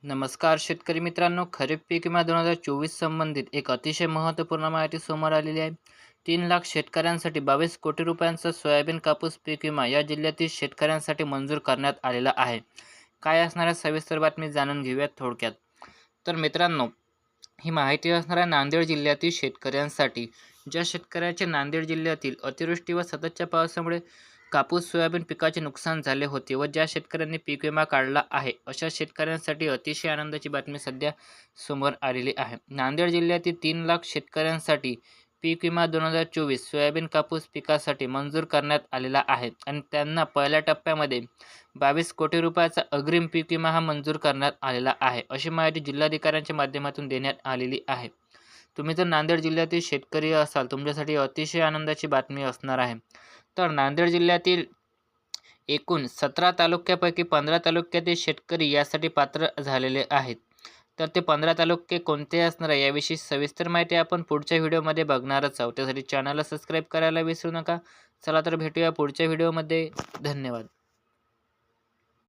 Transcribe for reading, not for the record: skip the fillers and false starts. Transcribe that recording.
नमस्कार शेतकरी मित्रांनो, खरीप पीक विमा 2024 संबंधित एक अतिशय महत्त्वपूर्ण माहिती समोर आलेली आहे। 3 लाख शेतकऱ्यांसाठी 22 कोटी रुपयांचा सोयाबीन कापूस पीक विमा या जिल्ह्यातील शेतकऱ्यांसाठी मंजूर करण्यात आलेला आहे। काय असणार आहे सविस्तर बातमी जाणून घेऊयात थोडक्यात। तर मित्रांनो, ही माहिती असणार आहे नांदेड जिल्ह्यातील शेतकऱ्यांसाठी। ज्या शेतकऱ्यांचे नांदेड जिल्ह्यातील अतिवृष्टी व सततच्या पावसामुळे कापूस सोयाबीन पिकाचे नुकसान झाले होते व ज्या शेतकऱ्यांनी पीक विमा काढला आहे, अशा शेतकऱ्यांसाठी अतिशय आनंदाची बातमी सध्या समोर आलेली आहे। नांदेड जिल्ह्यातील 3 लाख शेतकऱ्यांसाठी पीक विमा 2024 सोयाबीन कापूस पिकासाठी मंजूर करण्यात आलेला आहे आणि त्यांना पहिल्या टप्प्यामध्ये 22 कोटी रुपयाचा अग्रिम पीक विमा हा मंजूर करण्यात आलेला आहे, अशी माहिती जिल्हाधिकाऱ्यांच्या माध्यमातून देण्यात आलेली आहे। तुम्ही जर नांदेड जिल्ह्यातील शेतकरी असाल, तुमच्यासाठी अतिशय आनंदाची बातमी असणार आहे। तर नांदेड जिल्ह्यातील एकूण 17 तालुक्यापैकी 15 तालुक्यातील शेतकरी यासाठी पात्र झालेले आहेत। तर ते 15 तालुके कोणते असणार आहे याविषयी सविस्तर माहिती आपण पुढच्या व्हिडिओमध्ये बघणारच आहोत। त्यासाठी चॅनलला सबस्क्राईब करायला विसरू नका। चला तर भेटूया पुढच्या व्हिडिओमध्ये। धन्यवाद।